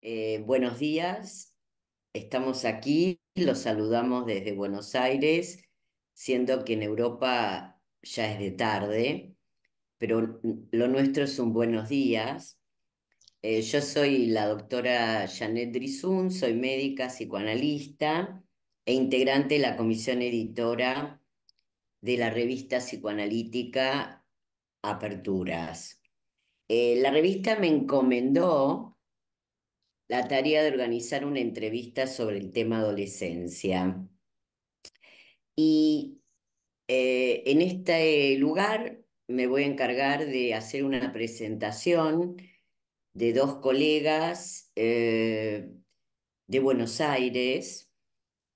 Buenos días, estamos aquí, los saludamos desde Buenos Aires, siendo que en Europa ya es de tarde, pero lo nuestro es un buenos días. Yo soy la doctora Janet Drizun, soy médica, psicoanalista e integrante de la comisión editora de la revista psicoanalítica Aperturas. La revista me encomendó la tarea de organizar una entrevista sobre el tema adolescencia. Y en este lugar me voy a encargar de hacer una presentación de dos colegas de Buenos Aires,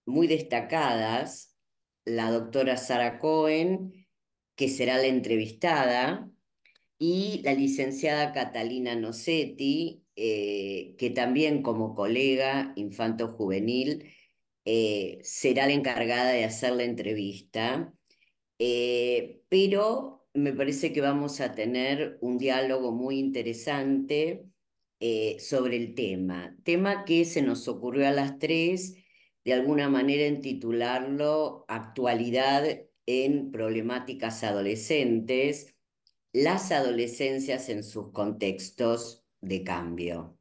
muy destacadas, la doctora Sara Cohen, que será la entrevistada, y la licenciada Catalina Nocetti, que también como colega infanto-juvenil será la encargada de hacer la entrevista. Pero me parece que vamos a tener un diálogo muy interesante sobre el tema que se nos ocurrió a las tres, de alguna manera en titularlo Actualidad en problemáticas adolescentes, las adolescencias en sus contextos de cambio.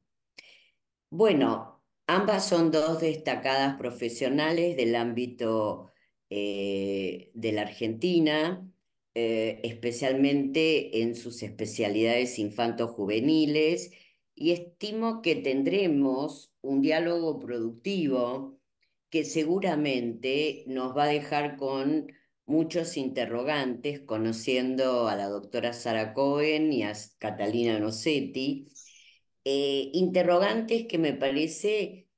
Bueno, ambas son dos destacadas profesionales del ámbito de la Argentina, especialmente en sus especialidades infanto-juveniles, y estimo que tendremos un diálogo productivo que seguramente nos va a dejar con muchos interrogantes, conociendo a la doctora Sara Cohen y a Catalina Nocetti, interrogantes que me parece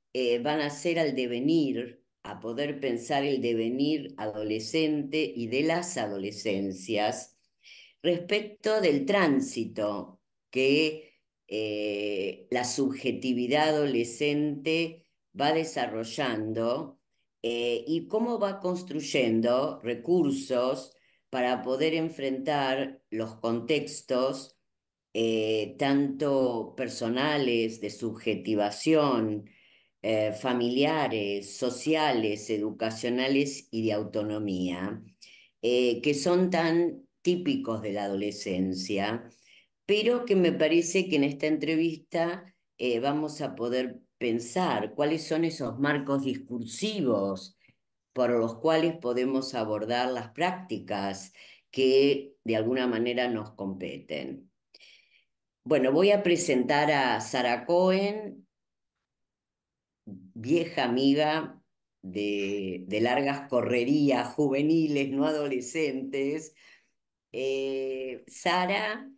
van a ser al devenir, a poder pensar el devenir adolescente y de las adolescencias respecto del tránsito que la subjetividad adolescente va desarrollando, y cómo va construyendo recursos para poder enfrentar los contextos tanto personales, de subjetivación, familiares, sociales, educacionales y de autonomía, que son tan típicos de la adolescencia, pero que me parece que en esta entrevista vamos a poder pensar cuáles son esos marcos discursivos por los cuales podemos abordar las prácticas que de alguna manera nos competen. Bueno, voy a presentar a Sara Cohen, vieja amiga de largas correrías juveniles, no adolescentes. Sara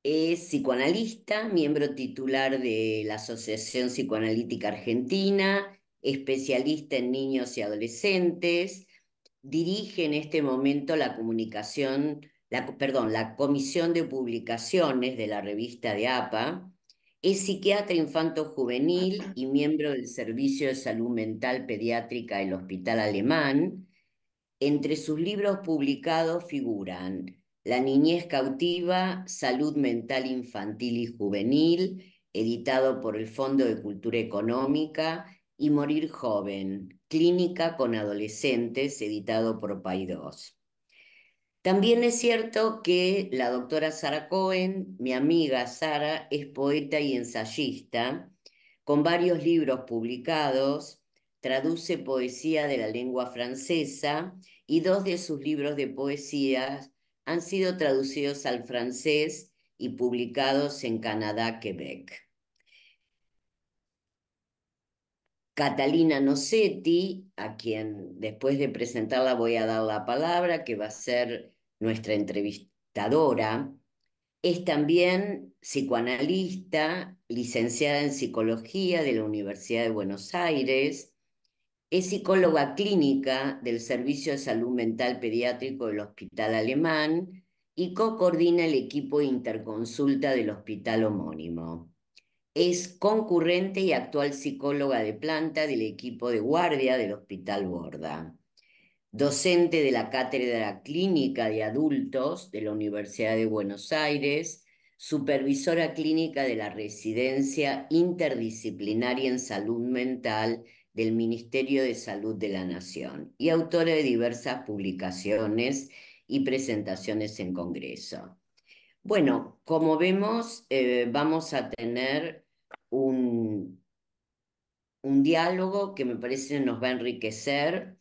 es psicoanalista, miembro titular de la Asociación Psicoanalítica Argentina, especialista en niños y adolescentes. Dirige en este momento la comunicación, perdón, la comisión de publicaciones de la revista de APA. Es psiquiatra infanto-juvenil y miembro del Servicio de Salud Mental Pediátrica del Hospital Alemán. Entre sus libros publicados figuran La niñez cautiva, Salud mental infantil y juvenil, editado por el Fondo de Cultura Económica, y Morir joven, Clínica con adolescentes, editado por Paidós. También es cierto que la doctora Sara Cohen, mi amiga Sara, es poeta y ensayista, con varios libros publicados, traduce poesía de la lengua francesa y dos de sus libros de poesías han sido traducidos al francés y publicados en Canadá, Quebec. Catalina Nocetti, a quien después de presentarla voy a dar la palabra, que va a ser nuestra entrevistadora, es también psicoanalista, licenciada en psicología de la Universidad de Buenos Aires, es psicóloga clínica del Servicio de Salud Mental Pediátrico del Hospital Alemán y co-coordina el equipo de interconsulta del hospital homónimo. Es concurrente y actual psicóloga de planta del equipo de guardia del Hospital Borda. Docente de la Cátedra Clínica de Adultos de la Universidad de Buenos Aires, supervisora clínica de la Residencia Interdisciplinaria en Salud Mental del Ministerio de Salud de la Nación y autora de diversas publicaciones y presentaciones en Congreso. Bueno, como vemos, vamos a tener un diálogo que me parece nos va a enriquecer.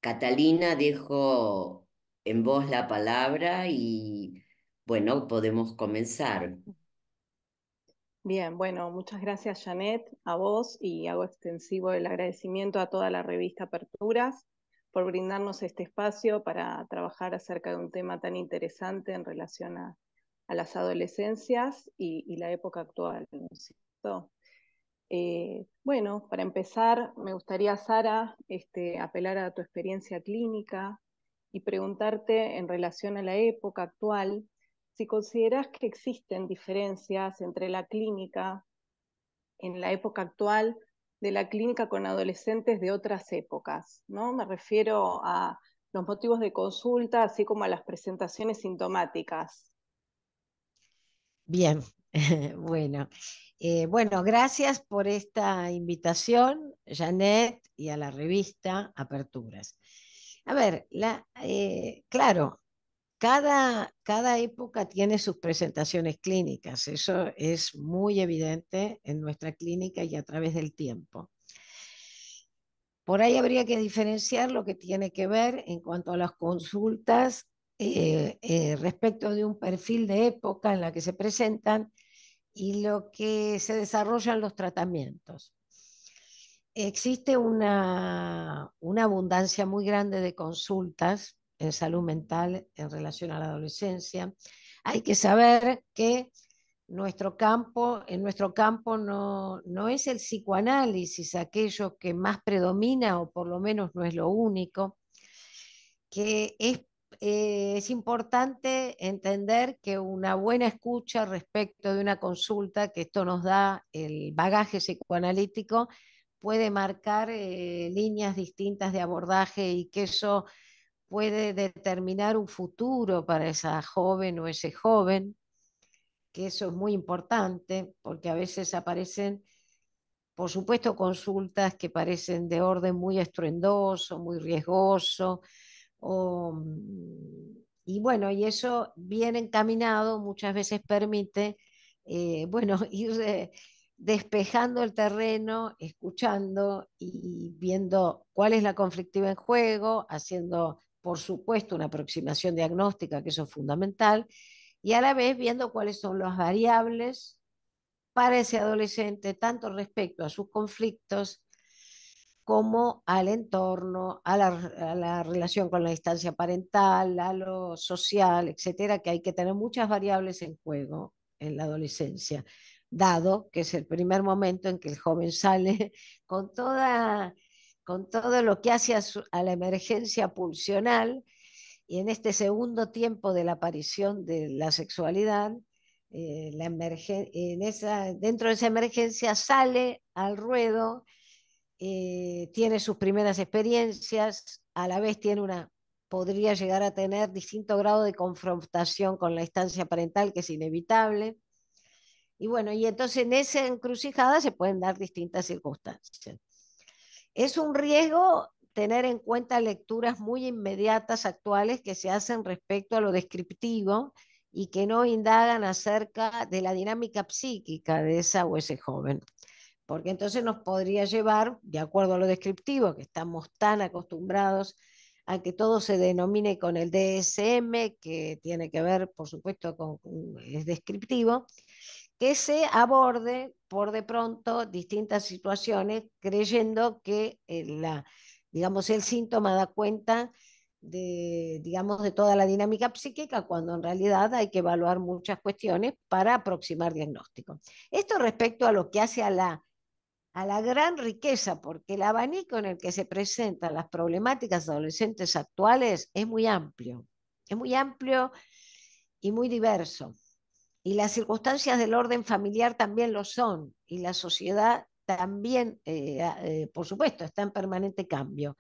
Catalina, dejo en vos la palabra y bueno, podemos comenzar. Bien, bueno, muchas gracias Janet, a vos, y hago extensivo el agradecimiento a toda la revista Aperturas por brindarnos este espacio para trabajar acerca de un tema tan interesante en relación a las adolescencias y la época actual, ¿no es cierto? Bueno, para empezar, me gustaría, Sara, apelar a tu experiencia clínica y preguntarte en relación a la época actual, si consideras que existen diferencias entre la clínica en la época actual de la clínica con adolescentes de otras épocas, ¿no? Me refiero a los motivos de consulta, así como a las presentaciones sintomáticas. Bien, bueno. Bueno, gracias por esta invitación, Janet, y a la revista Aperturas. A ver, claro, cada época tiene sus presentaciones clínicas, eso es muy evidente en nuestra clínica y a través del tiempo. Por ahí habría que diferenciar lo que tiene que ver en cuanto a las consultas respecto de un perfil de época en la que se presentan y lo que se desarrollan los tratamientos. Existe una abundancia muy grande de consultas en salud mental en relación a la adolescencia. Hay que saber que en nuestro campo no es el psicoanálisis aquello que más predomina, o por lo menos no es lo único, que es importante entender que una buena escucha respecto de una consulta, que esto nos da el bagaje psicoanalítico, puede marcar líneas distintas de abordaje y que eso puede determinar un futuro para esa joven o ese joven, que eso es muy importante porque a veces aparecen, por supuesto, consultas que parecen de orden muy estruendoso, muy riesgoso, y bueno, y eso bien encaminado muchas veces permite, bueno, ir despejando el terreno, escuchando y viendo cuál es la conflictiva en juego, haciendo, por supuesto, una aproximación diagnóstica, que eso es fundamental, y a la vez viendo cuáles son las variables para ese adolescente, tanto respecto a sus conflictos como al entorno, a la relación con la instancia parental, a lo social, etcétera, que hay que tener muchas variables en juego en la adolescencia, dado que es el primer momento en que el joven sale con con todo lo que hace a la emergencia pulsional, y en este segundo tiempo de la aparición de la sexualidad, dentro de esa emergencia sale al ruedo, tiene sus primeras experiencias, a la vez podría llegar a tener distinto grado de confrontación con la instancia parental, que es inevitable. Y bueno, y entonces en esa encrucijada se pueden dar distintas circunstancias. Es un riesgo tener en cuenta lecturas muy inmediatas, actuales, que se hacen respecto a lo descriptivo y que no indagan acerca de la dinámica psíquica de esa o ese joven, porque entonces nos podría llevar, de acuerdo a lo descriptivo, que estamos tan acostumbrados a que todo se denomine con el DSM, que tiene que ver, por supuesto, es descriptivo, que se aborde por de pronto distintas situaciones, creyendo que digamos, el síntoma da cuenta digamos, de toda la dinámica psíquica, cuando en realidad hay que evaluar muchas cuestiones para aproximar diagnóstico. Esto respecto a lo que hace a la gran riqueza, porque el abanico en el que se presentan las problemáticas adolescentes actuales es muy amplio y muy diverso. Y las circunstancias del orden familiar también lo son, y la sociedad también, por supuesto, está en permanente cambio.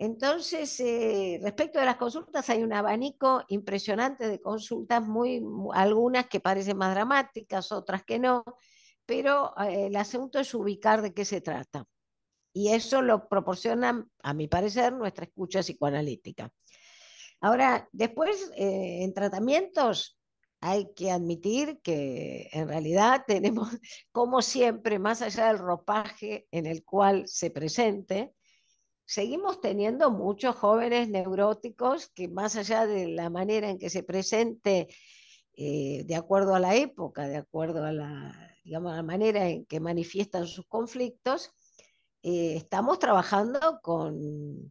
Entonces, respecto de las consultas, hay un abanico impresionante de consultas, algunas que parecen más dramáticas, otras que no, pero el asunto es ubicar de qué se trata. Y eso lo proporciona, a mi parecer, nuestra escucha psicoanalítica. Ahora, después, en tratamientos, hay que admitir que en realidad tenemos, como siempre, más allá del ropaje en el cual se presente, seguimos teniendo muchos jóvenes neuróticos que más allá de la manera en que se presente, de acuerdo a la época, de acuerdo a digamos, a la manera en que manifiestan sus conflictos, estamos trabajando con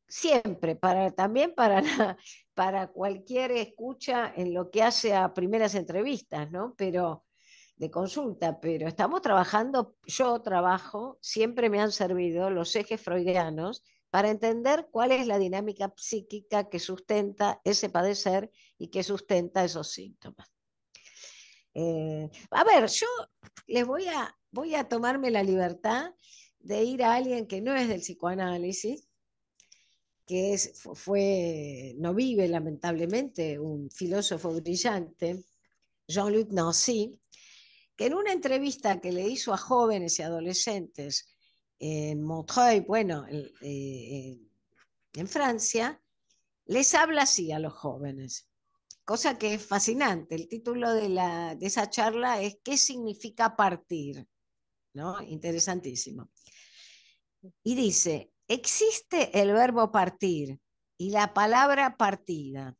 siempre, también para cualquier escucha en lo que hace a primeras entrevistas, ¿no? Pero de consulta, pero estamos trabajando, yo trabajo, siempre me han servido los ejes freudianos para entender cuál es la dinámica psíquica que sustenta ese padecer y que sustenta esos síntomas. A ver, yo voy a tomarme la libertad de ir a alguien que no es del psicoanálisis, que no vive lamentablemente, un filósofo brillante, Jean-Luc Nancy, que en una entrevista que le hizo a jóvenes y adolescentes en Montreuil, bueno, en Francia, les habla así a los jóvenes, cosa que es fascinante. El título de esa charla es ¿Qué significa partir? ¿No? Interesantísimo. Y dice, existe el verbo partir y la palabra partida,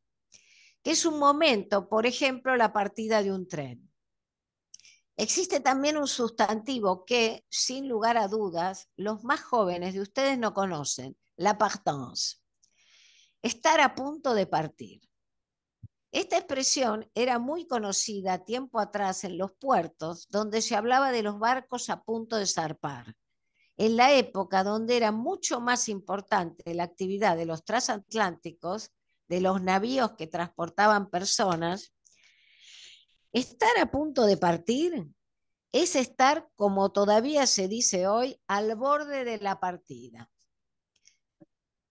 que es un momento, por ejemplo, la partida de un tren. Existe también un sustantivo que, sin lugar a dudas, los más jóvenes de ustedes no conocen, la partance, estar a punto de partir. Esta expresión era muy conocida tiempo atrás en los puertos, donde se hablaba de los barcos a punto de zarpar. En la época donde era mucho más importante la actividad de los transatlánticos, de los navíos que transportaban personas, estar a punto de partir es estar, como todavía se dice hoy, al borde de la partida.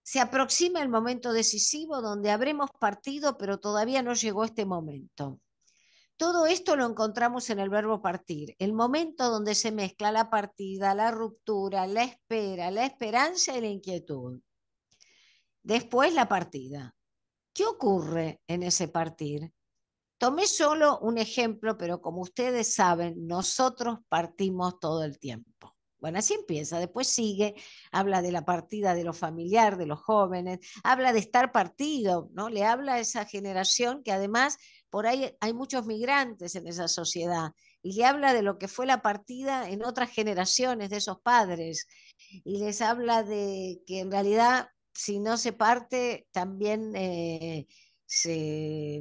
Se aproxima el momento decisivo donde habremos partido, pero todavía no llegó este momento. Todo esto lo encontramos en el verbo partir, el momento donde se mezcla la partida, la ruptura, la espera, la esperanza y la inquietud. Después la partida. ¿Qué ocurre en ese partir? Tomé solo un ejemplo, pero como ustedes saben, nosotros partimos todo el tiempo. Bueno, así empieza, después sigue, habla de la partida de lo familiar, de los jóvenes, habla de estar partido, ¿no? Le habla a esa generación que además por ahí hay muchos migrantes en esa sociedad, y le habla de lo que fue la partida en otras generaciones de esos padres, y les habla de que en realidad si no se parte también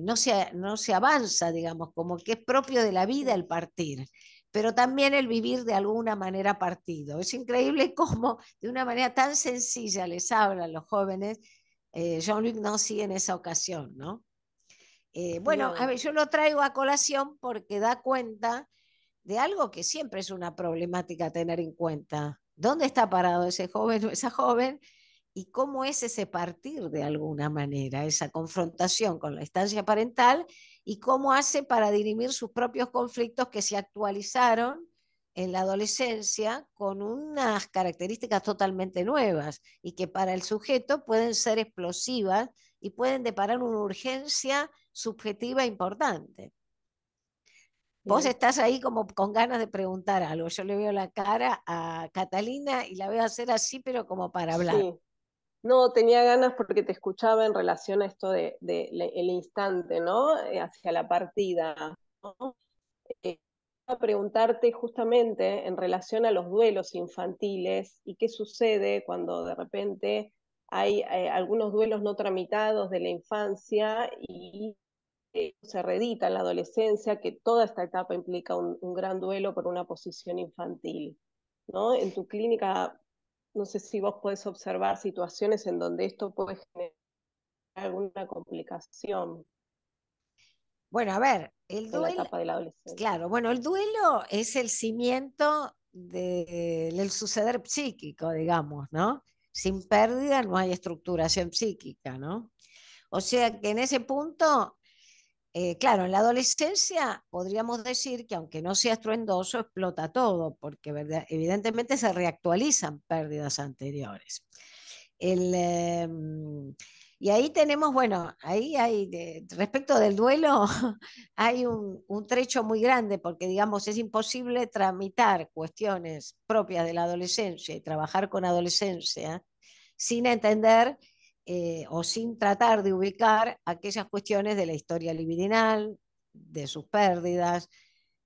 no se avanza, digamos, como que es propio de la vida el partir, pero también el vivir de alguna manera partido. Es increíble cómo de una manera tan sencilla les habla a los jóvenes Jean-Luc Nancy en esa ocasión, ¿no? Bueno, a ver, yo lo traigo a colación porque da cuenta de algo que siempre es una problemática a tener en cuenta. ¿Dónde está parado ese joven o esa joven? Y cómo es ese partir de alguna manera, esa confrontación con la instancia parental y cómo hace para dirimir sus propios conflictos que se actualizaron en la adolescencia con unas características totalmente nuevas y que para el sujeto pueden ser explosivas y pueden deparar una urgencia subjetiva importante. Vos estás ahí como con ganas de preguntar algo. Yo le veo la cara a Catalina y la veo hacer así, pero como para hablar. Sí. No, tenía ganas porque te escuchaba en relación a esto el instante, ¿no? Hacia la partida, ¿no? A preguntarte justamente en relación a los duelos infantiles y qué sucede cuando de repente hay algunos duelos no tramitados de la infancia y se reedita en la adolescencia, que toda esta etapa implica un gran duelo por una posición infantil, ¿no? En tu clínica, no sé si vos podés observar situaciones en donde esto puede generar alguna complicación Bueno, a ver, en la etapa de la adolescencia. claro, bueno, el duelo es el cimiento del suceder psíquico, digamos, ¿no? sin pérdida no hay estructuración psíquica, ¿no? O sea que en ese punto, claro, en la adolescencia podríamos decir que aunque no sea estruendoso, explota todo, porque evidentemente se reactualizan pérdidas anteriores. El, y ahí tenemos, bueno, ahí hay, respecto del duelo, hay un trecho muy grande, porque digamos, es imposible tramitar cuestiones propias de la adolescencia y trabajar con adolescencia sin entender o sin tratar de ubicar aquellas cuestiones de la historia libidinal, de sus pérdidas,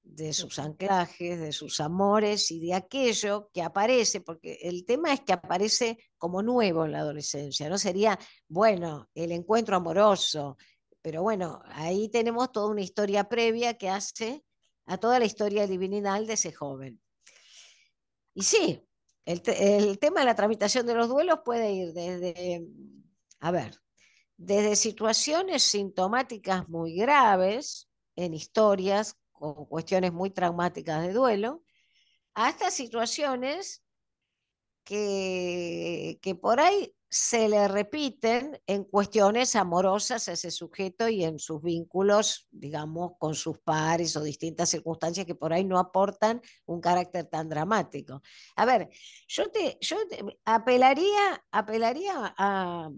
de sus anclajes, de sus amores y de aquello que aparece, porque el tema es que aparece como nuevo en la adolescencia, ¿no? Sería, bueno, el encuentro amoroso, pero bueno, ahí tenemos toda una historia previa que hace a toda la historia libidinal de ese joven. Y sí, el tema de la tramitación de los duelos puede ir desde, a ver, desde situaciones sintomáticas muy graves en historias con cuestiones muy traumáticas de duelo, hasta situaciones que por ahí se le repiten en cuestiones amorosas a ese sujeto y en sus vínculos, digamos, con sus pares o distintas circunstancias que por ahí no aportan un carácter tan dramático. A ver, apelaría a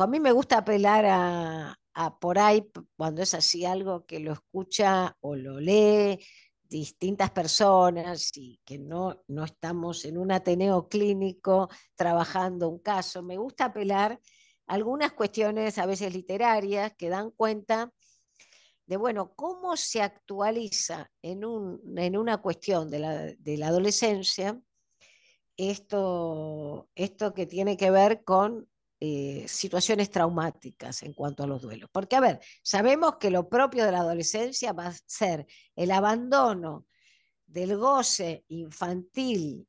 mí me gusta apelar a por ahí, cuando es así algo que lo escucha o lo lee distintas personas y que no estamos en un ateneo clínico trabajando un caso. Me gusta apelar a algunas cuestiones a veces literarias que dan cuenta de, bueno, cómo se actualiza en una cuestión de la adolescencia esto que tiene que ver con situaciones traumáticas en cuanto a los duelos. Porque, a ver, sabemos que lo propio de la adolescencia va a ser el abandono del goce infantil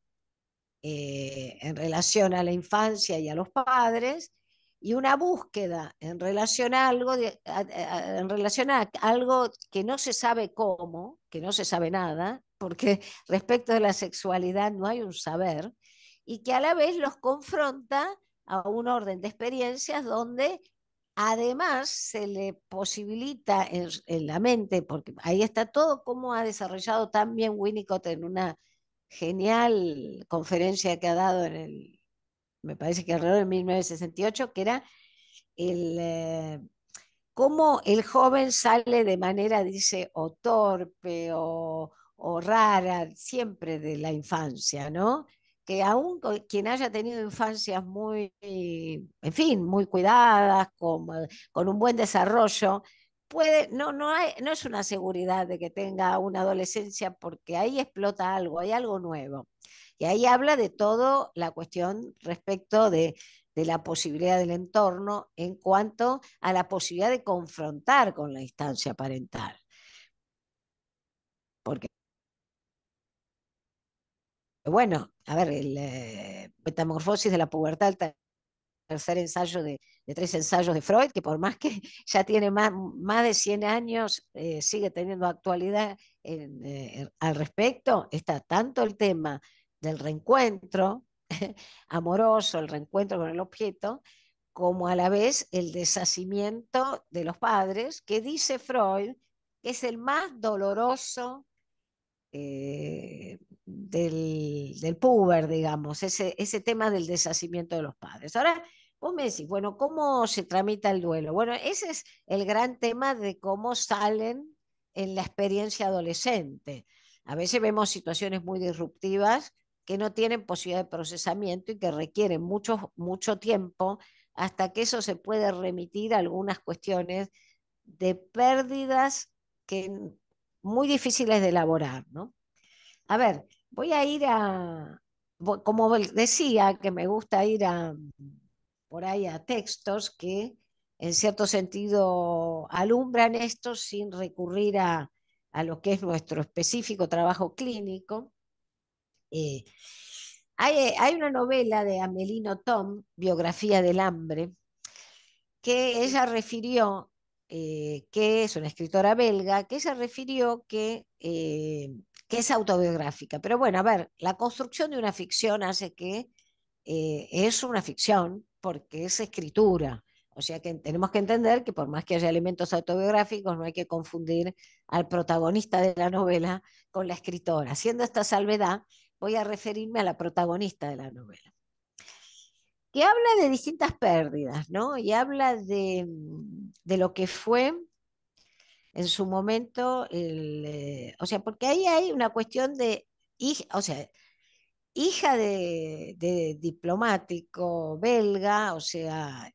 en relación a la infancia y a los padres, y una búsqueda en relación a algo, en relación a algo que no se sabe cómo, que no se sabe nada, porque respecto de la sexualidad no hay un saber, y que a la vez los confronta a un orden de experiencias donde además se le posibilita en la mente, porque ahí está todo como ha desarrollado también Winnicott en una genial conferencia que ha dado me parece que alrededor de 1968, que era el, cómo el joven sale de manera, dice, o torpe o rara, siempre de la infancia, ¿no? Que aún quien haya tenido infancias muy, en fin, muy cuidadas, con un buen desarrollo, no es una seguridad de que tenga una adolescencia, porque ahí explota algo, hay algo nuevo. Y ahí habla de todo la cuestión respecto de la posibilidad del entorno en cuanto a la posibilidad de confrontar con la instancia parental. Porque, bueno, a ver, el Metamorfosis de la pubertad, el tercer ensayo de 3 ensayos de Freud, que por más que ya tiene más de 100 años, sigue teniendo actualidad al respecto, está tanto el tema del reencuentro amoroso, el reencuentro con el objeto, como a la vez el deshacimiento de los padres, que dice Freud que es el más doloroso del puber, digamos, ese tema del deshacimiento de los padres. Ahora, vos me decís, bueno, ¿cómo se tramita el duelo? Bueno, ese es el gran tema de cómo salen en la experiencia adolescente. A veces vemos situaciones muy disruptivas que no tienen posibilidad de procesamiento y que requieren mucho tiempo hasta que eso se puede remitir a algunas cuestiones de pérdidas que muy difíciles de elaborar, ¿no? A ver, voy a ir como decía, que me gusta ir por ahí a textos que en cierto sentido alumbran esto sin recurrir a lo que es nuestro específico trabajo clínico. Eh, hay una novela de Amelino Tom, Biografía del hambre, que ella refirió, que es una escritora belga, que ella refirió que es autobiográfica. Pero bueno, a ver, la construcción de una ficción hace que es una ficción porque es escritura. O sea que tenemos que entender que por más que haya elementos autobiográficos, no hay que confundir al protagonista de la novela con la escritora. Haciendo esta salvedad, voy a referirme a la protagonista de la novela, que habla de distintas pérdidas, ¿no? Y habla de lo que fue en su momento, o sea, porque ahí hay una cuestión de, o sea, hija de diplomático belga, o sea,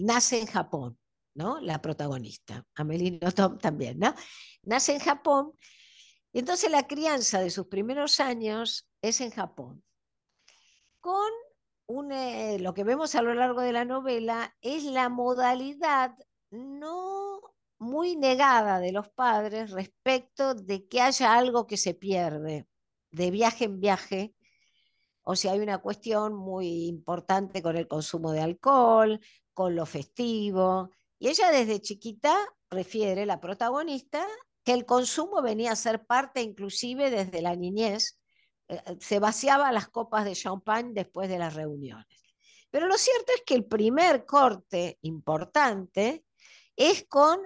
nace en Japón, ¿no? La protagonista, Amélie Nothomb también, ¿no? Nace en Japón, y entonces la crianza de sus primeros años es en Japón, con lo que vemos a lo largo de la novela es la modalidad no muy negada de los padres respecto de que haya algo que se pierde de viaje en viaje. O sea, hay una cuestión muy importante con el consumo de alcohol, con lo festivo. Y ella desde chiquita refiere, la protagonista, que el consumo venía a ser parte inclusive desde la niñez. Se vaciaba las copas de champán después de las reuniones. Pero lo cierto es que el primer corte importante es con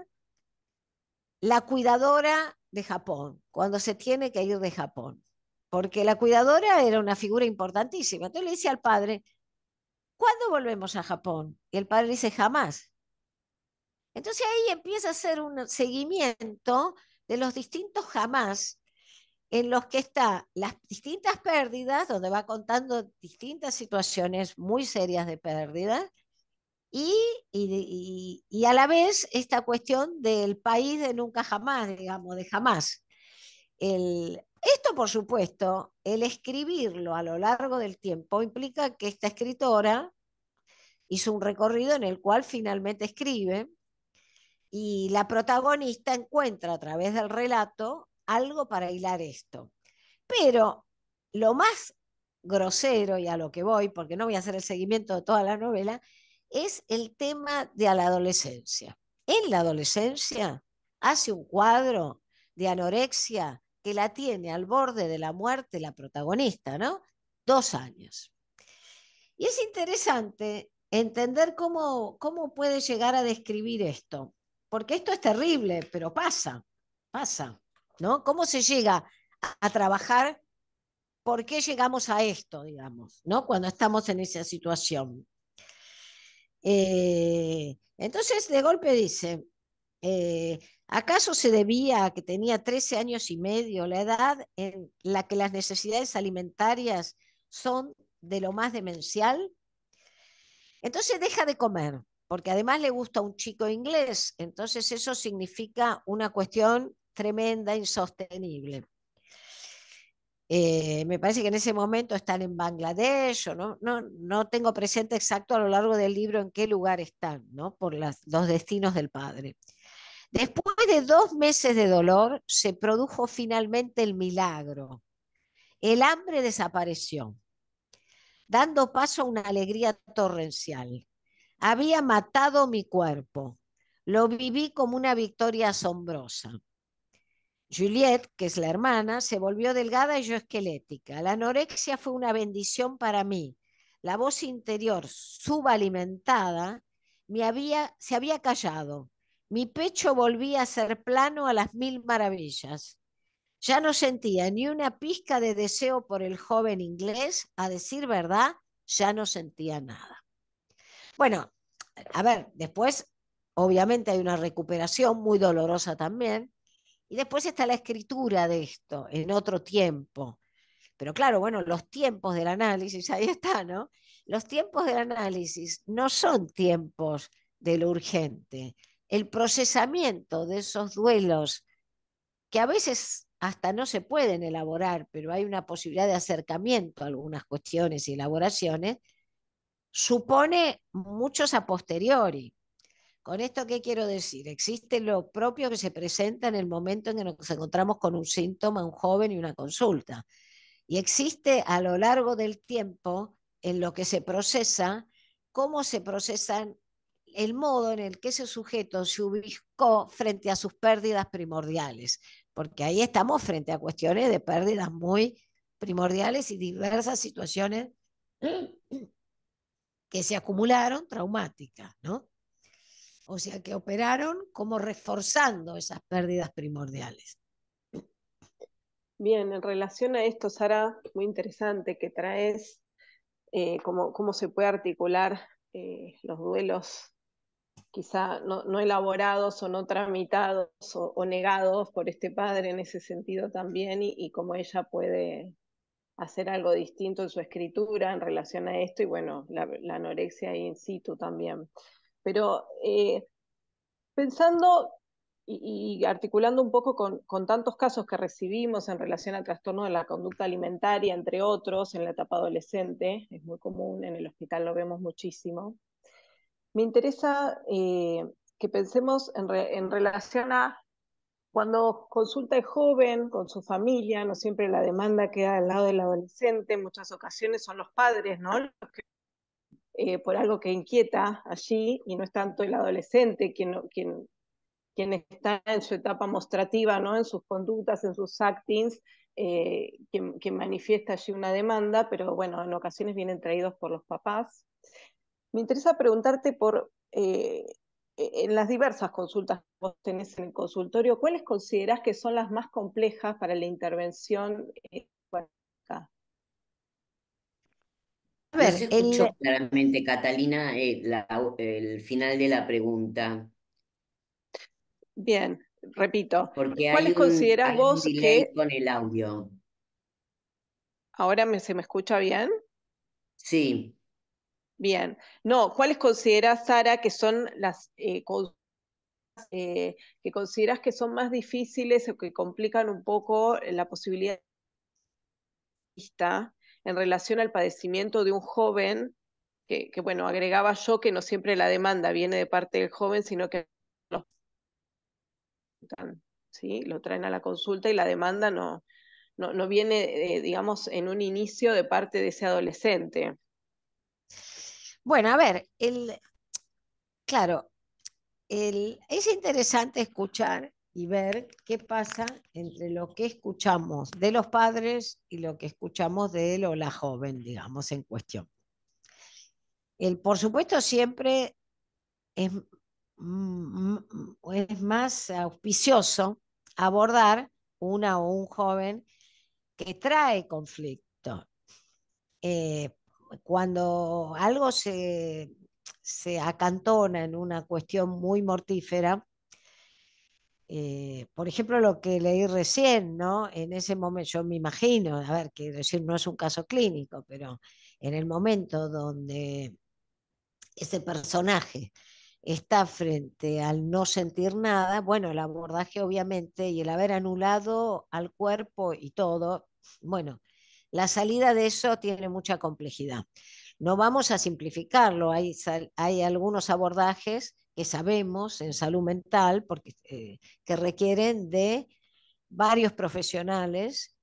la cuidadora de Japón, cuando se tiene que ir de Japón, porque la cuidadora era una figura importantísima. Entonces le dice al padre, ¿cuándo volvemos a Japón? Y el padre dice, jamás. Entonces ahí empieza a hacer un seguimiento de los distintos jamás en los que está las distintas pérdidas, donde va contando distintas situaciones muy serias de pérdida, y, y a la vez esta cuestión del país de nunca jamás, digamos, de jamás. Esto, por supuesto, el escribirlo a lo largo del tiempo implica que esta escritora hizo un recorrido en el cual finalmente escribe y la protagonista encuentra a través del relato algo para hilar esto. Pero lo más grosero, y a lo que voy, porque no voy a hacer el seguimiento de toda la novela, es el tema de la adolescencia. En la adolescencia hace un cuadro de anorexia que la tiene al borde de la muerte la protagonista, ¿no? 2 años. Y es interesante entender cómo puede llegar a describir esto, porque esto es terrible, pero pasa, ¿no? ¿Cómo se llega a trabajar? ¿Por qué llegamos a esto, digamos, ¿no? Cuando estamos en esa situación. Entonces, de golpe dice, ¿acaso se debía a que tenía 13 años y medio, la edad en la que las necesidades alimentarias son de lo más demencial? Entonces deja de comer, porque además le gusta un chico inglés, entonces eso significa una cuestión tremenda, insostenible. Me parece que en ese momento están en Bangladesh, o no tengo presente exacto a lo largo del libro en qué lugar están, ¿no? Por los destinos del padre. Después de 2 meses de dolor, se produjo finalmente el milagro. El hambre desapareció, dando paso a una alegría torrencial. Había matado mi cuerpo. Lo viví como una victoria asombrosa. Juliette, que es la hermana, se volvió delgada y yo esquelética. La anorexia fue una bendición para mí. La voz interior subalimentada se había callado. Mi pecho volvía a ser plano a las mil maravillas. Ya no sentía ni una pizca de deseo por el joven inglés. A decir verdad, ya no sentía nada. Bueno, a ver, después obviamente hay una recuperación muy dolorosa también, y después está la escritura de esto en otro tiempo. Pero claro, bueno, los tiempos del análisis, ahí está, ¿no? Los tiempos del análisis no son tiempos de lo urgente. El procesamiento de esos duelos, que a veces hasta no se pueden elaborar, pero hay una posibilidad de acercamiento a algunas cuestiones y elaboraciones, supone muchos a posteriori. ¿Con esto qué quiero decir? Existe lo propio que se presenta en el momento en que nos encontramos con un síntoma, un joven y una consulta. Y existe a lo largo del tiempo en lo que se procesa, cómo se procesan el modo en el que ese sujeto se ubicó frente a sus pérdidas primordiales. Porque ahí estamos frente a cuestiones de pérdidas muy primordiales y diversas situaciones que se acumularon traumáticas, ¿no? O sea, que operaron como reforzando esas pérdidas primordiales. Bien, en relación a esto, Sara, muy interesante que traes cómo se puede articular los duelos quizá no elaborados o no tramitados o negados por este padre en ese sentido también, y cómo ella puede hacer algo distinto en su escritura en relación a esto, y bueno, la anorexia in situ también. Pero pensando y articulando un poco con tantos casos que recibimos en relación al trastorno de la conducta alimentaria, entre otros, en la etapa adolescente, es muy común, en el hospital lo vemos muchísimo. Me interesa que pensemos en relación a cuando consulta el joven con su familia, no siempre la demanda queda al lado del adolescente, en muchas ocasiones son los padres, ¿no? Los que, por algo que inquieta allí, y no es tanto el adolescente quien está en su etapa mostrativa, ¿no? En sus conductas, en sus actings, que manifiesta allí una demanda, pero bueno, en ocasiones vienen traídos por los papás. Me interesa preguntarte en las diversas consultas que vos tenés en el consultorio, ¿cuáles considerás que son las más complejas para la intervención psicológica? A No se ver, escuchó claramente, Catalina, el final de la pregunta, Bien, repito, porque ¿cuáles considerás hay un vos delay que con el audio. ahora se me escucha bien? Sí, Bien, no, ¿cuáles considerás, Sara, que son las que considerás que son más difíciles o que complican un poco la posibilidad vista en relación al padecimiento de un joven, bueno, agregaba yo que no siempre la demanda viene de parte del joven, sino que lo, ¿sí? Lo traen a la consulta y la demanda no viene, digamos, en un inicio de parte de ese adolescente. bueno, a ver, claro, es interesante escuchar y ver qué pasa entre lo que escuchamos de los padres y lo que escuchamos de él o la joven, digamos, en cuestión. Por supuesto, siempre es, es más auspicioso abordar una o un joven que trae conflicto. Eh, Cuando algo se acantona en una cuestión muy mortífera, por ejemplo, lo que leí recién, ¿no? En ese momento, yo me imagino, a ver, quiero decir, no es un caso clínico, pero en el momento donde ese personaje está frente al no sentir nada, bueno, el abordaje obviamente y el haber anulado al cuerpo y todo, bueno, la salida de eso tiene mucha complejidad. No vamos a simplificarlo, hay algunos abordajes que sabemos en salud mental porque, que requieren de varios profesionales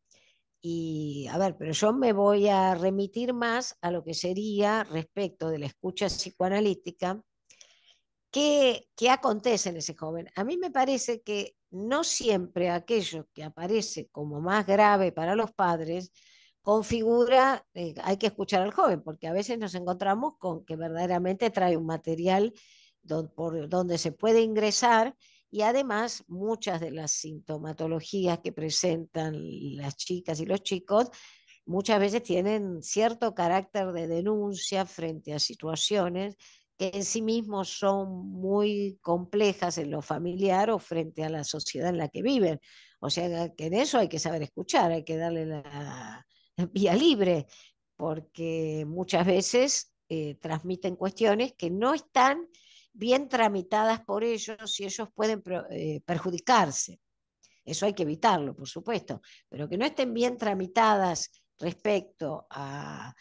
y a ver, pero yo me voy a remitir más a lo que sería respecto de la escucha psicoanalítica. ¿Qué acontece en ese joven? A mí me parece que no siempre aquello que aparece como más grave para los padres configura, hay que escuchar al joven, porque a veces nos encontramos con que verdaderamente trae un material por donde se puede ingresar y además muchas de las sintomatologías que presentan las chicas y los chicos muchas veces tienen cierto carácter de denuncia frente a situaciones que en sí mismos son muy complejas en lo familiar o frente a la sociedad en la que viven. O sea que en eso hay que saber escuchar, hay que darle la vía libre, porque muchas veces transmiten cuestiones que no están bien tramitadas por ellos y ellos pueden perjudicarse. Eso hay que evitarlo, por supuesto, pero que no estén bien tramitadas respecto a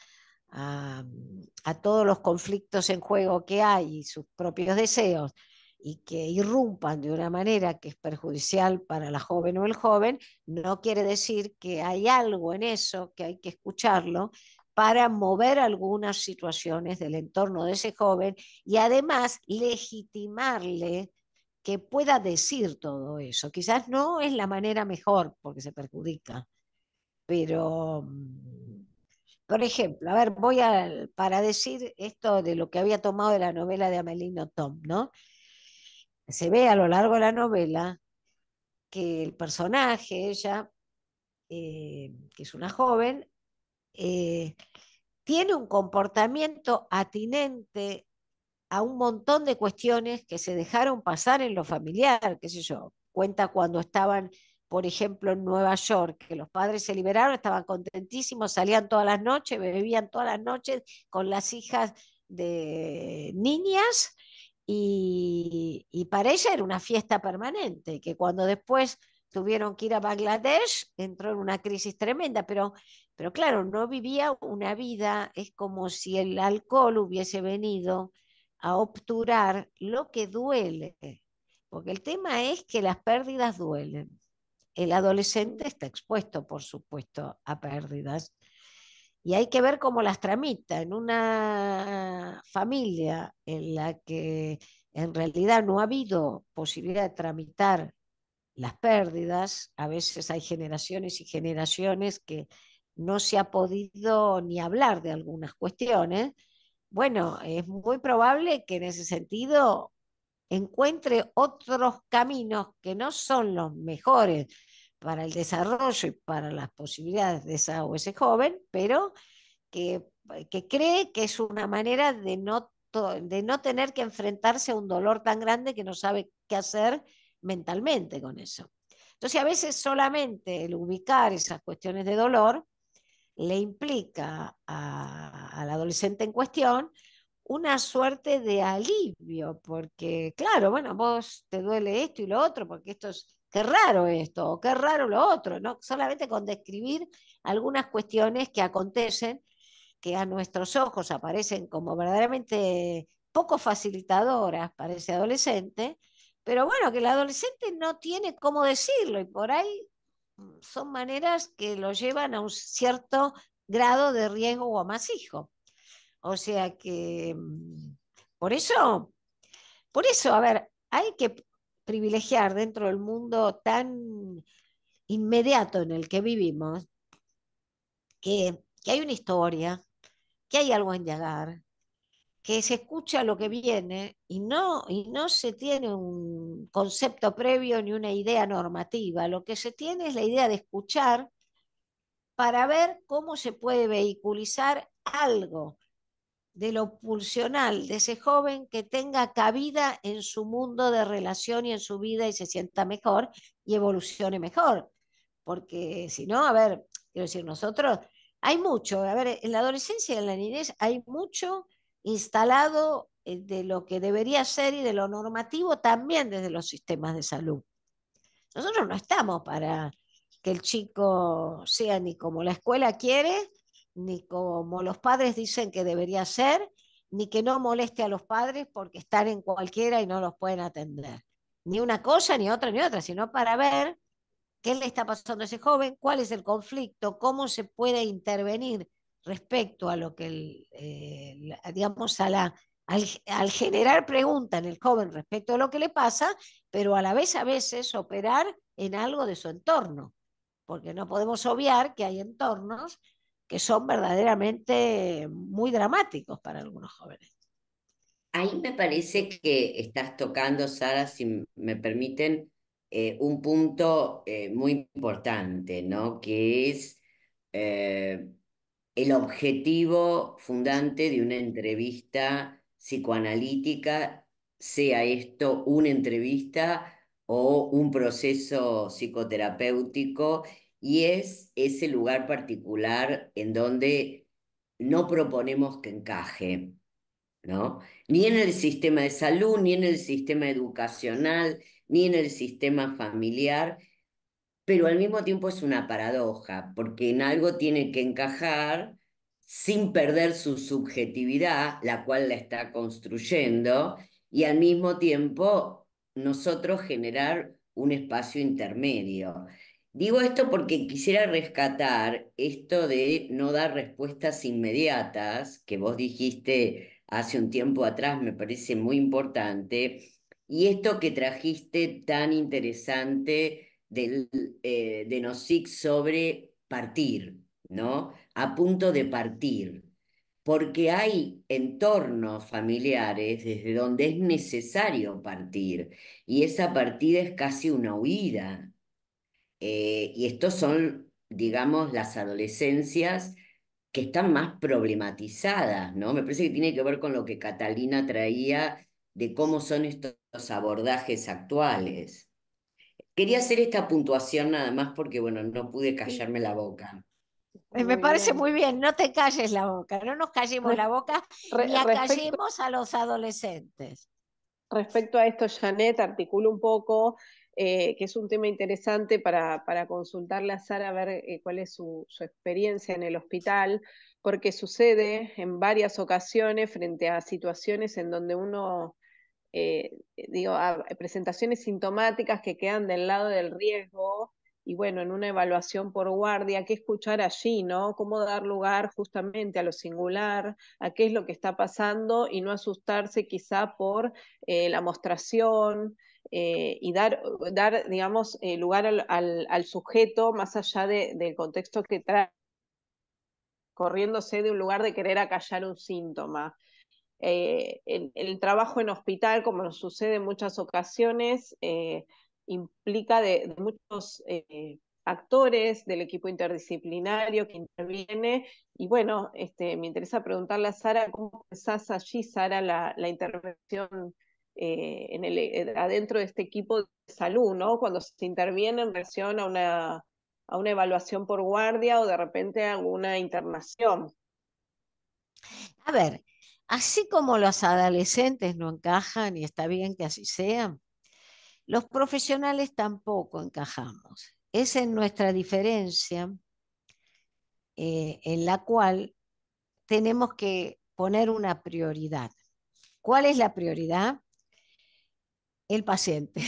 todos los conflictos en juego que hay y sus propios deseos y que irrumpan de una manera que es perjudicial para la joven o el joven, no quiere decir que hay algo en eso que hay que escucharlo para mover algunas situaciones del entorno de ese joven y además legitimarle que pueda decir todo eso. Quizás no es la manera mejor porque se perjudica, pero Por ejemplo, a ver, para decir esto de lo que había tomado de la novela de Amélie Nothomb, ¿no? Se ve a lo largo de la novela que el personaje, ella, que es una joven, eh, tiene un comportamiento atinente a un montón de cuestiones que se dejaron pasar en lo familiar, qué sé yo. Cuenta cuando estaban, por ejemplo, en Nueva York, que los padres se liberaron, estaban contentísimos, salían todas las noches, bebían todas las noches con las hijas de niñas y para ella era una fiesta permanente, que cuando después tuvieron que ir a Bangladesh entró en una crisis tremenda, pero claro, no vivía una vida, es como si el alcohol hubiese venido a obturar lo que duele, porque el tema es que las pérdidas duelen. El adolescente está expuesto, por supuesto, a pérdidas y hay que ver cómo las tramita. En una familia en la que en realidad no ha habido posibilidad de tramitar las pérdidas, a veces hay generaciones y generaciones que no se ha podido ni hablar de algunas cuestiones. Bueno, es muy probable que en ese sentido encuentre otros caminos que no son los mejores para el desarrollo y para las posibilidades de esa o ese joven, pero que, que cree que es una manera de no tener que enfrentarse a un dolor tan grande que no sabe qué hacer mentalmente con eso. Entonces, a veces solamente el ubicar esas cuestiones de dolor le implica al adolescente en cuestión una suerte de alivio, porque claro, bueno, vos te duele esto y lo otro, porque esto es, qué raro esto, o qué raro lo otro, ¿no? Solamente con describir algunas cuestiones que acontecen, que a nuestros ojos aparecen como verdaderamente poco facilitadoras para ese adolescente, pero bueno, que el adolescente no tiene cómo decirlo y por ahí son maneras que lo llevan a un cierto grado de riesgo o amasijo. O sea que por eso, por eso, a ver, hay que privilegiar dentro del mundo tan inmediato en el que vivimos que hay una historia, que hay algo en llegar, que se escucha lo que viene y no se tiene un concepto previo ni una idea normativa. Lo que se tiene es la idea de escuchar para ver cómo se puede vehiculizar algo de lo pulsional de ese joven que tenga cabida en su mundo de relación y en su vida y se sienta mejor y evolucione mejor. Porque si no, a ver, quiero decir, nosotros, hay mucho, a ver, en la adolescencia y en la niñez hay mucho instalado de lo que debería ser y de lo normativo también desde los sistemas de salud. Nosotros no estamos para que el chico sea ni como la escuela quiere, ni como los padres dicen que debería ser, ni que no moleste a los padres porque están en cualquiera y no los pueden atender. Ni una cosa, ni otra, sino para ver qué le está pasando a ese joven, cuál es el conflicto, cómo se puede intervenir respecto a lo que, digamos, al generar pregunta en el joven respecto a lo que le pasa, pero a la vez a veces operar en algo de su entorno, porque no podemos obviar que hay entornos que son verdaderamente muy dramáticos para algunos jóvenes. Ahí me parece que estás tocando, Sara, si me permiten, un punto muy importante, ¿no? Que es eh, el objetivo fundante de una entrevista psicoanalítica, sea esto una entrevista o un proceso psicoterapéutico, y es ese lugar particular en donde no proponemos que encaje, ¿no? Ni en el sistema de salud, ni en el sistema educacional, ni en el sistema familiar, pero al mismo tiempo es una paradoja, porque en algo tiene que encajar sin perder su subjetividad, la cual la está construyendo, y al mismo tiempo nosotros generar un espacio intermedio. Digo esto porque quisiera rescatar esto de no dar respuestas inmediatas, que vos dijiste hace un tiempo atrás, me parece muy importante, y esto que trajiste tan interesante de Nozick sobre partir, ¿no? A punto de partir, porque hay entornos familiares desde donde es necesario partir, y esa partida es casi una huida. Y estos son, digamos, las adolescencias que están más problematizadas, ¿no? Me parece que tiene que ver con lo que Catalina traía de cómo son estos abordajes actuales. Quería hacer esta puntuación nada más porque, bueno, no pude Sí, callarme la boca. Me muy parece bien. muy bien, no te calles la boca, no nos callemos la Res- boca ni respecto acallemos a los adolescentes. Respecto a esto, Janet, articulo un poco, que es un tema interesante para consultarle a Sara a ver cuál es su experiencia en el hospital, porque sucede en varias ocasiones frente a situaciones en donde uno, digo, a presentaciones sintomáticas que quedan del lado del riesgo, y bueno, en una evaluación por guardia, ¿qué escuchar allí, no? ¿Cómo dar lugar justamente a lo singular, a qué es lo que está pasando y no asustarse quizá por la mostración, y dar digamos, lugar al sujeto más allá del contexto que trae, corriéndose de un lugar de querer acallar un síntoma. El trabajo en hospital, como nos sucede en muchas ocasiones, implica de muchos actores del equipo interdisciplinario que interviene. Y bueno, me interesa preguntarle a Sara, ¿cómo pensás allí, Sara, la intervención adentro de este equipo de salud, ¿no? Cuando se interviene en relación a una evaluación por guardia o de repente a alguna internación. A ver, así como los adolescentes no encajan, y está bien que así sea, los profesionales tampoco encajamos. Esa es nuestra diferencia, en la cual tenemos que poner una prioridad. ¿Cuál es la prioridad? El paciente.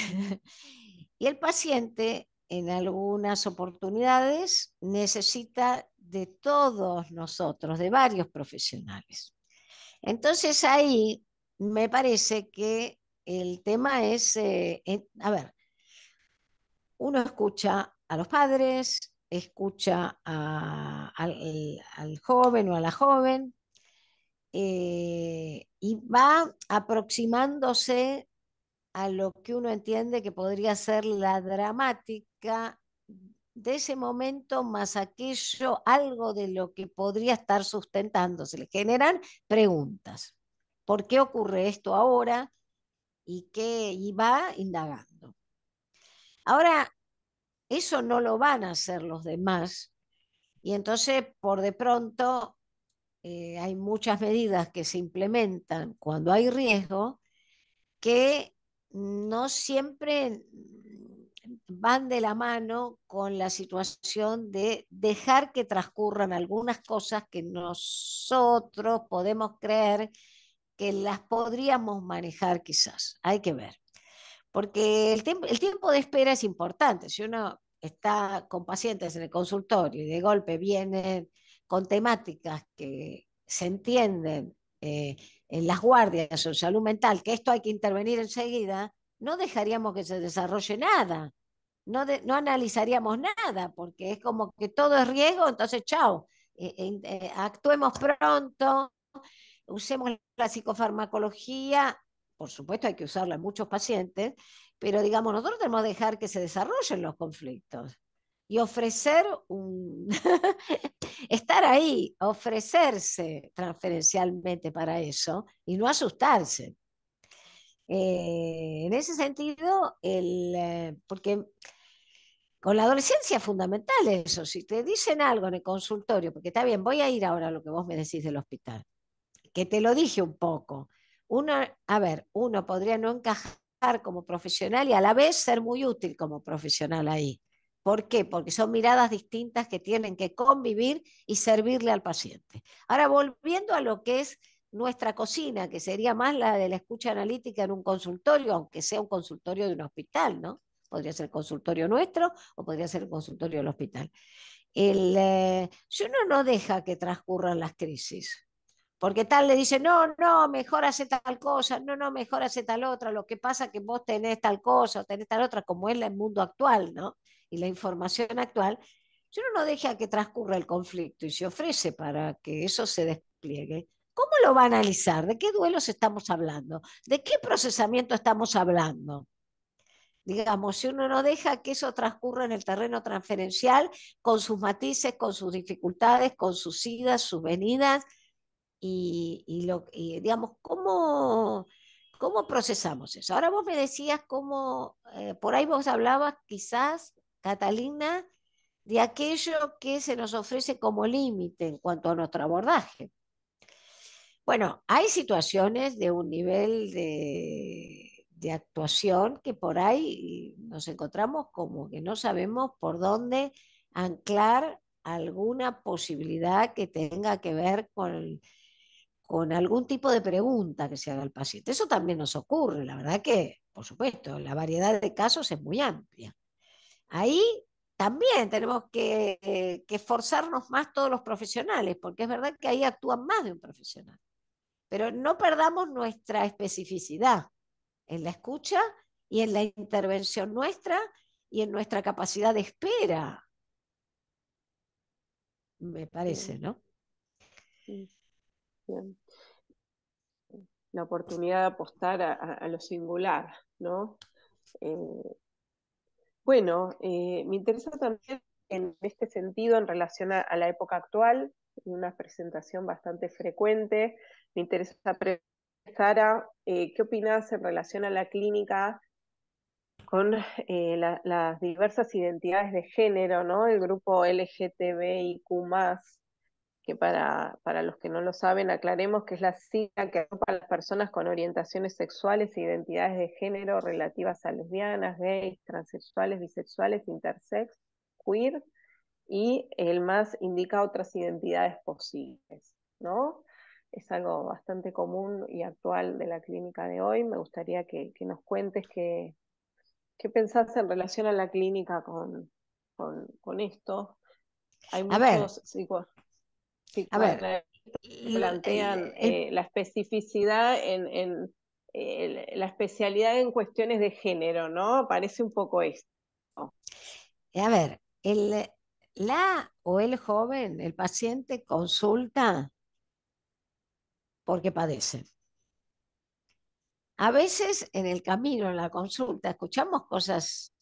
Y el paciente en algunas oportunidades necesita de todos nosotros, de varios profesionales. Entonces ahí me parece que el tema es, a ver, uno escucha a los padres, escucha al joven o a la joven, y va aproximándose a lo que uno entiende que podría ser la dramática de ese momento, más aquello, algo de lo que podría estar sustentando. Se le generan preguntas. ¿Por qué ocurre esto ahora? Y va indagando. Ahora, eso no lo van a hacer los demás, y entonces, por de pronto, hay muchas medidas que se implementan cuando hay riesgo que no siempre van de la mano con la situación de dejar que transcurran algunas cosas que nosotros podemos creer que las podríamos manejar quizás. Hay que ver. Porque el tiempo de espera es importante. Si uno está con pacientes en el consultorio y de golpe vienen con temáticas que se entienden, en las guardias o en salud mental, que esto hay que intervenir enseguida, no dejaríamos que se desarrolle nada. No analizaríamos nada, porque es como que todo es riesgo, entonces chao, actuemos pronto, usemos la psicofarmacología. Por supuesto hay que usarla en muchos pacientes, pero digamos, nosotros tenemos que dejar que se desarrollen los conflictos y ofrecer estar ahí, ofrecerse transferencialmente para eso y no asustarse. En ese sentido, porque con la adolescencia es fundamental eso. Si te dicen algo en el consultorio, porque está bien, voy a ir ahora a lo que vos me decís del hospital, que te lo dije un poco. A ver, uno podría no encajar como profesional y a la vez ser muy útil como profesional ahí. ¿Por qué? Porque son miradas distintas que tienen que convivir y servirle al paciente. Ahora, volviendo a lo que es nuestra cocina, que sería más la de la escucha analítica en un consultorio, aunque sea un consultorio de un hospital, ¿no? Podría ser el consultorio nuestro o podría ser el consultorio del hospital. Si uno no deja que transcurran las crisis, porque tal le dice, no, no, mejor hace tal cosa, no, no, mejor hace tal otra, lo que pasa es que vos tenés tal cosa, tenés tal otra, como es el mundo actual, ¿no? Y la información actual. si uno no deja que transcurra el conflicto y se ofrece para que eso se despliegue, ¿cómo lo va a analizar? ¿De qué duelos estamos hablando? ¿De qué procesamiento estamos hablando? Digamos, si uno no deja que eso transcurra en el terreno transferencial, con sus matices, con sus dificultades, con sus idas, sus venidas, y digamos, ¿cómo procesamos eso? Ahora vos me decías cómo, por ahí vos hablabas quizás, Catalina, de aquello que se nos ofrece como límite en cuanto a nuestro abordaje. Bueno, hay situaciones de un nivel de actuación que por ahí nos encontramos como que no sabemos por dónde anclar alguna posibilidad que tenga que ver con algún tipo de pregunta que se haga al paciente. Eso también nos ocurre, la verdad que, por supuesto, la variedad de casos es muy amplia. Ahí también tenemos que esforzarnos más todos los profesionales, porque es verdad que ahí actúan más de un profesional. Pero no perdamos nuestra especificidad en la escucha y en la intervención nuestra y en nuestra capacidad de espera, me parece, Bien, ¿no? bien. La oportunidad de apostar a lo singular, ¿no? Eh, bueno, me interesa también en este sentido, en relación a la época actual, una presentación bastante frecuente, me interesa preguntar, Sara, ¿qué opinás en relación a la clínica con las diversas identidades de género, ¿no? El grupo LGTBIQ+, que para los que no lo saben, aclaremos que es la sigla que agrupa a las personas con orientaciones sexuales e identidades de género relativas a lesbianas, gays, transexuales, bisexuales, intersex, queer, y el más indica otras identidades posibles, ¿no? Es algo bastante común y actual de la clínica de hoy. Me gustaría que nos cuentes qué pensás en relación a la clínica con esto. Hay A ver, muchos a ver, psicoanalistas que el, plantean el, la especificidad la especialidad en cuestiones de género, ¿no? Parece un poco esto. a ver, la o el joven, el paciente consulta porque padece. A veces en el camino, en la consulta, escuchamos cosas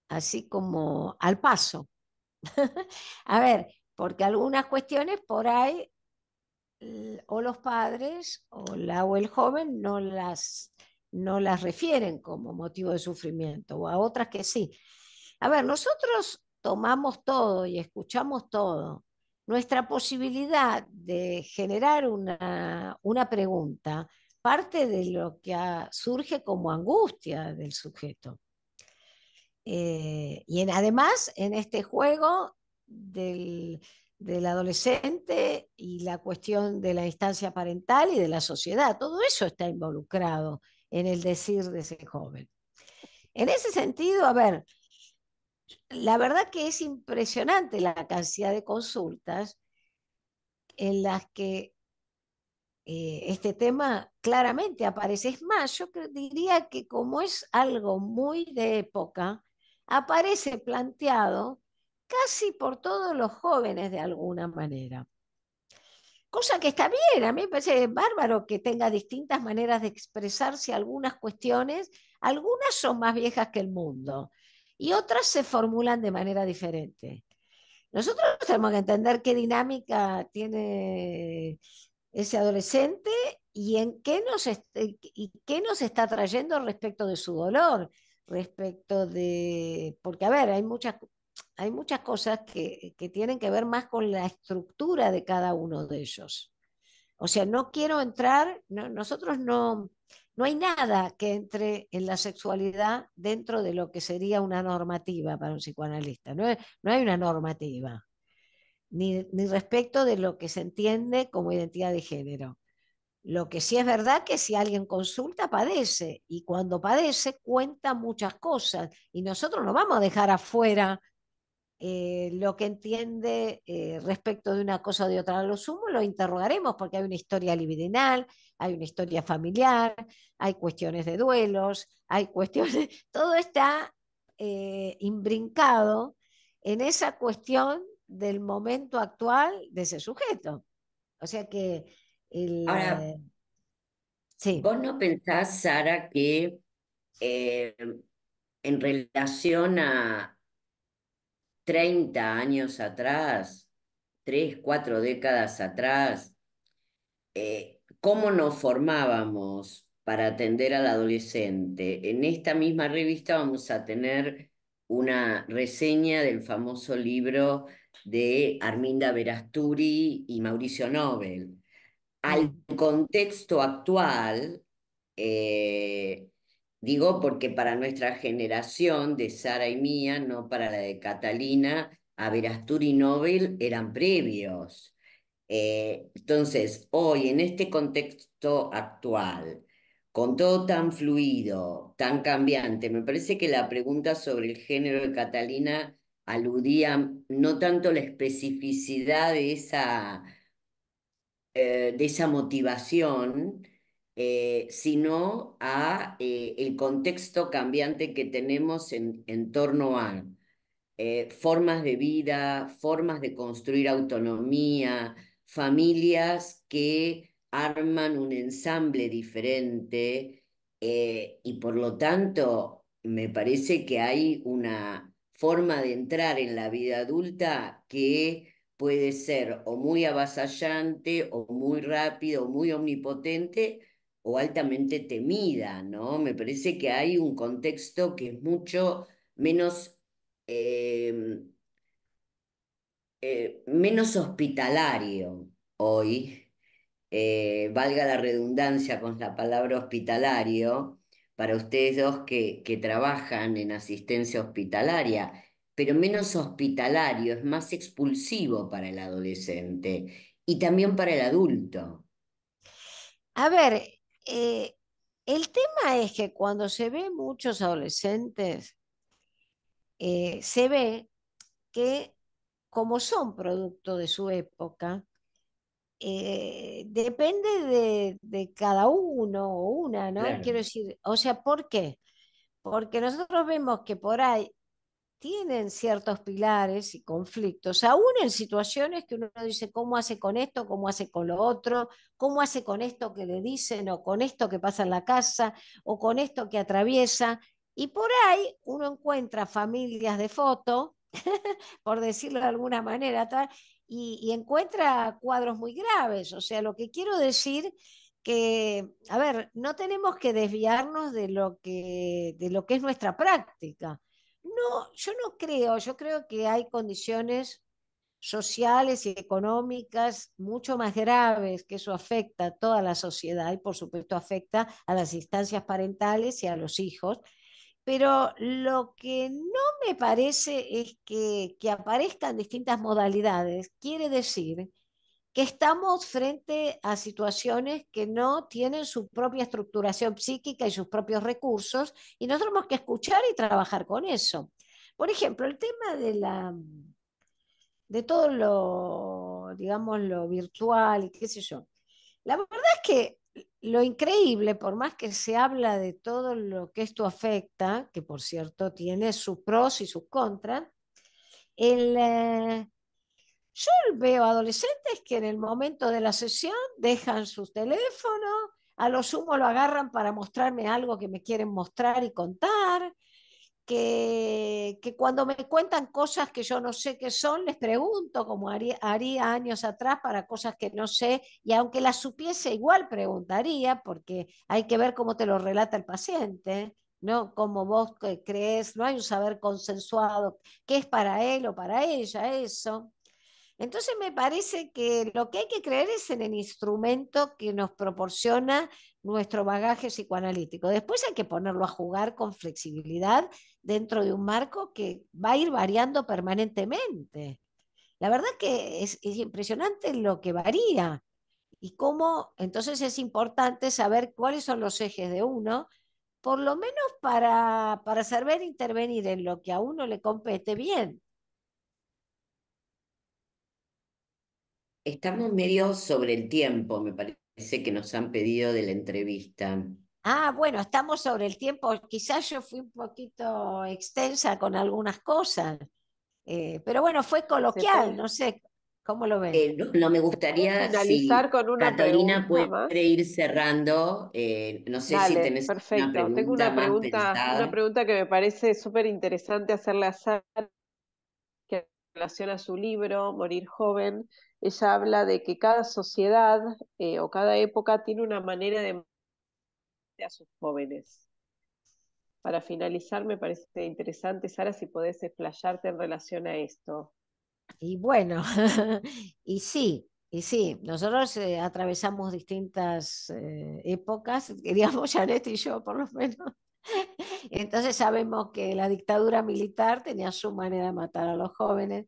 así como al paso. A ver, porque algunas cuestiones por ahí o los padres o el joven no las refieren como motivo de sufrimiento, o a otras que sí. A ver, nosotros tomamos todo y escuchamos todo. Nuestra posibilidad de generar una pregunta parte de lo que surge como angustia del sujeto. Además, en este juego del adolescente y la cuestión de la instancia parental y de la sociedad, todo eso está involucrado en el decir de ese joven. En ese sentido, a ver, la verdad que es impresionante la cantidad de consultas en las que este tema claramente aparece. Es más, yo diría que como es algo muy de época, aparece planteado casi por todos los jóvenes de alguna manera. Cosa que está bien, a mí me parece bárbaro que tenga distintas maneras de expresarse algunas cuestiones, algunas son más viejas que el mundo y otras se formulan de manera diferente. Nosotros tenemos que entender qué dinámica tiene ese adolescente y qué nos está trayendo respecto de su dolor, porque a ver, hay muchas cosas que tienen que ver más con la estructura de cada uno de ellos. O sea, no quiero entrar, nosotros no hay nada que entre en la sexualidad dentro de lo que sería una normativa para un psicoanalista. No hay una normativa, ni respecto de lo que se entiende como identidad de género. Lo que sí es verdad que si alguien consulta, padece, y cuando padece cuenta muchas cosas, y nosotros no vamos a dejar afuera lo que entiende respecto de una cosa o de otra. A lo sumo lo interrogaremos porque hay una historia libidinal, hay una historia familiar, hay cuestiones de duelos, hay cuestiones, todo está imbrincado en esa cuestión del momento actual de ese sujeto. O sea que Ahora, sí. ¿vos no pensás, Sara, que eh, en relación a 30 años atrás, 3, 4 décadas atrás, cómo nos formábamos para atender al adolescente? En esta misma revista vamos a tener una reseña del famoso libro de Arminda Verasturi y Mauricio Nobel. Al Mm. contexto actual, eh, digo porque para nuestra generación de Sara y mía, no para la de Catalina, Averasturi y Nobel eran previos. Entonces, hoy en este contexto actual, con todo tan fluido, tan cambiante, me parece que la pregunta sobre el género de Catalina aludía no tanto a la especificidad de esa motivación, sino a el contexto cambiante que tenemos en torno a formas de vida, formas de construir autonomía, familias que arman un ensamble diferente, y por lo tanto me parece que hay una forma de entrar en la vida adulta que puede ser o muy avasallante o muy rápido o muy omnipotente o altamente temida, ¿no? Me parece que hay un contexto que es mucho menos eh, menos hospitalario hoy, valga la redundancia con la palabra hospitalario, para ustedes dos que trabajan en asistencia hospitalaria, pero menos hospitalario, es más expulsivo para el adolescente y también para el adulto. A ver, eh, el tema es que cuando se ve muchos adolescentes, se ve que como son producto de su época, depende de cada uno o una, ¿no? Claro. Quiero decir, o sea, ¿por qué? Porque nosotros vemos que por ahí tienen ciertos pilares y conflictos, aún en situaciones que uno dice, ¿cómo hace con esto? ¿Cómo hace con lo otro? ¿Cómo hace con esto que le dicen? ¿O con esto que pasa en la casa? ¿O con esto que atraviesa? Y por ahí uno encuentra familias de foto, por decirlo de alguna manera, y encuentra cuadros muy graves. O sea, lo que quiero decir que, a ver, no tenemos que desviarnos de lo que es nuestra práctica. No, yo no creo, yo creo que hay condiciones sociales y económicas mucho más graves, que eso afecta a toda la sociedad y por supuesto afecta a las instancias parentales y a los hijos, pero lo que no me parece es que aparezcan distintas modalidades, quiere decir que estamos frente a situaciones que no tienen su propia estructuración psíquica y sus propios recursos, y nosotros tenemos que escuchar y trabajar con eso. Por ejemplo, el tema de todo lo, digamos, lo virtual y qué sé yo. La verdad es que lo increíble, por más que se habla de todo lo que esto afecta, que por cierto tiene sus pros y sus contras, el, yo veo adolescentes que en el momento de la sesión dejan sus teléfonos, a lo sumo lo agarran para mostrarme algo que me quieren mostrar y contar, que cuando me cuentan cosas que yo no sé qué son, les pregunto, como haría años atrás para cosas que no sé, y aunque las supiese, igual preguntaría, porque hay que ver cómo te lo relata el paciente, ¿no? Como vos crees, no hay un saber consensuado, qué es para él o para ella eso. Entonces me parece que lo que hay que creer es en el instrumento que nos proporciona nuestro bagaje psicoanalítico. Después hay que ponerlo a jugar con flexibilidad dentro de un marco que va a ir variando permanentemente. La verdad que es impresionante lo que varía y cómo entonces es importante saber cuáles son los ejes de uno, por lo menos para saber intervenir en lo que a uno le compete bien. Estamos medio sobre el tiempo, me parece que nos han pedido de la entrevista. Ah, bueno, estamos sobre el tiempo. Quizás yo fui un poquito extensa con algunas cosas. Pero bueno, fue ¿Se coloquial, puede, no sé, ¿cómo lo ven? No, me puede gustaría finalizar si con una Catalina pregunta puede más? ir cerrando. No sé si Dale, tenés una perfecto. Tengo pregunta más una pensada. pregunta que me parece súper interesante hacerle a Sara, que en relación a su libro, Morir joven. Ella habla de que cada sociedad o cada época tiene una manera de morir a sus jóvenes. Para finalizar, me parece interesante, Sara, si podés explayarte en relación a esto. Y bueno, y sí, nosotros atravesamos distintas épocas, queríamos Janet y yo por lo menos. Entonces sabemos que la dictadura militar tenía su manera de matar a los jóvenes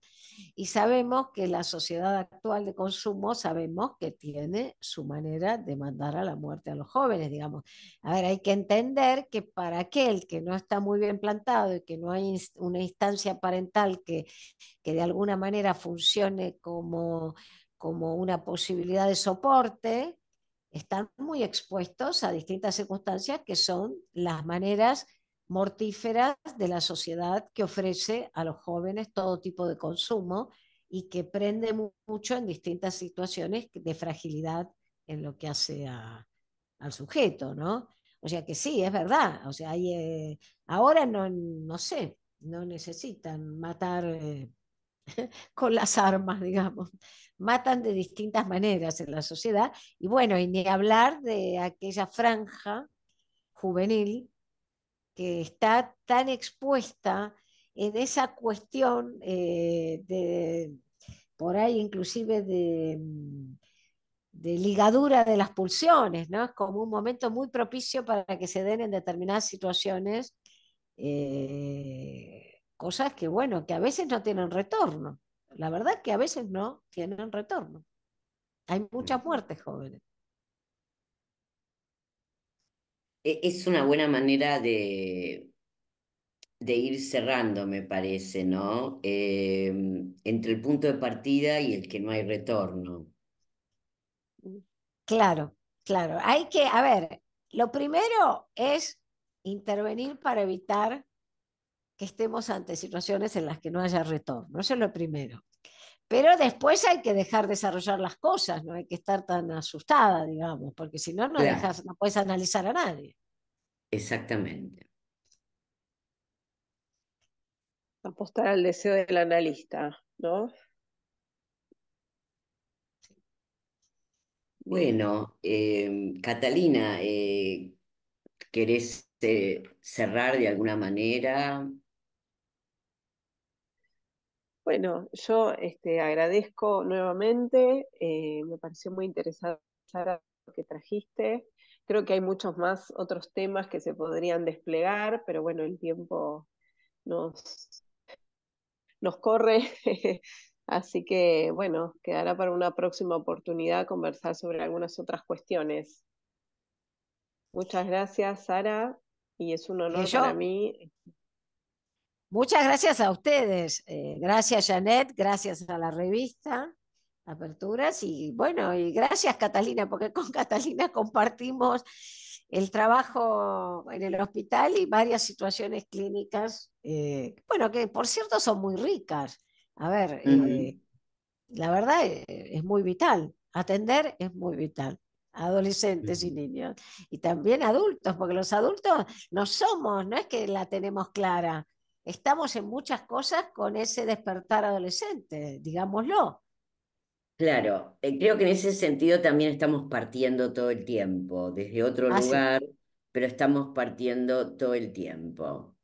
y sabemos que la sociedad actual de consumo sabemos que tiene su manera de mandar a la muerte a los jóvenes, digamos. A ver, hay que entender que para aquel que no está muy bien plantado y que no hay una instancia parental que de alguna manera funcione como una posibilidad de soporte, están muy expuestos a distintas circunstancias que son las maneras mortíferas de la sociedad que ofrece a los jóvenes todo tipo de consumo y que prende mucho en distintas situaciones de fragilidad en lo que hace al sujeto, ¿no? O sea que sí, es verdad. O sea, ahora no sé, no necesitan matar con las armas, digamos. Matan de distintas maneras en la sociedad. Y bueno, y ni hablar de aquella franja juvenil que está tan expuesta en esa cuestión por ahí inclusive de ligadura de las pulsiones, ¿no? Es como un momento muy propicio para que se den en determinadas situaciones cosas que, bueno, que a veces no tienen retorno. La verdad que a veces no tienen retorno. Hay muchas muertes jóvenes. Es una buena manera de ir cerrando, me parece, ¿no? Entre el punto de partida y el que no hay retorno. Claro, claro. Hay que, a ver, lo primero es intervenir para evitar que estemos ante situaciones en las que no haya retorno. Eso es lo primero. Pero después hay que dejar desarrollar las cosas, no hay que estar tan asustada, digamos, porque si no, Claro, no puedes analizar a nadie. exactamente. Apostar al deseo del analista, ¿no? Bien. Bueno, Catalina, ¿querés cerrar de alguna manera? Bueno, yo agradezco nuevamente, me pareció muy interesante Sara, lo que trajiste. Creo que hay muchos más otros temas que se podrían desplegar, pero bueno, el tiempo nos, nos corre, así que bueno, quedará para una próxima oportunidad conversar sobre algunas otras cuestiones. Muchas gracias, Sara, y es un honor para Yo mí. Muchas gracias a ustedes. Gracias, Janet. Gracias a la revista Aperturas. Y bueno, y gracias, Catalina, porque con Catalina compartimos el trabajo en el hospital y varias situaciones clínicas, bueno, que por cierto son muy ricas. A ver, Ujú, la verdad es muy vital. Atender es muy vital. Adolescentes y ujú. niños. Y también adultos, porque los adultos no somos, no es que la tenemos clara. Estamos en muchas cosas con ese despertar adolescente, digámoslo. Claro, creo que en ese sentido también estamos partiendo todo el tiempo, desde otro Así. lugar, pero estamos partiendo todo el tiempo.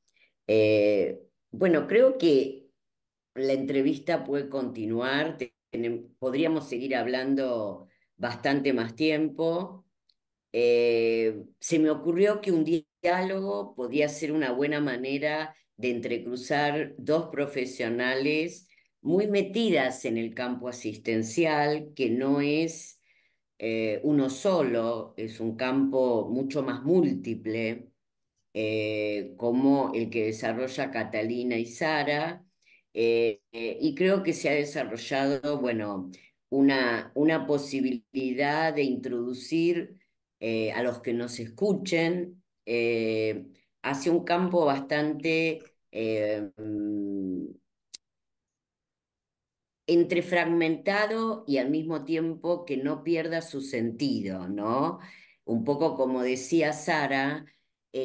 Eh, bueno, creo que la entrevista puede continuar, podríamos seguir hablando bastante más tiempo. Se me ocurrió que un diálogo podía ser una buena manera de entrecruzar dos profesionales muy metidas en el campo asistencial, que no es uno solo, es un campo mucho más múltiple, como el que desarrolla Catalina y Sara, y creo que se ha desarrollado, bueno, una posibilidad de introducir a los que nos escuchen hacia un campo bastante entre fragmentado y al mismo tiempo que no pierda su sentido, ¿no? Un poco como decía Sara,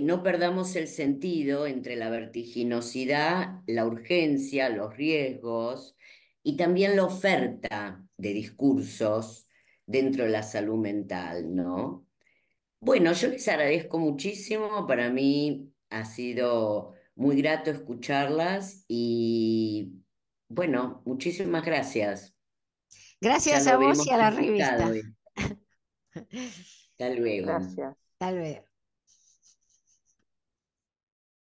no perdamos el sentido entre la vertiginosidad, la urgencia, los riesgos y también la oferta de discursos dentro de la salud mental, ¿no? Bueno, yo les agradezco muchísimo, para mí ha sido muy grato escucharlas y bueno, muchísimas gracias. Ya Gracias lo a vos habremos y a la publicado. revista. Hasta luego. Gracias. Tal vez.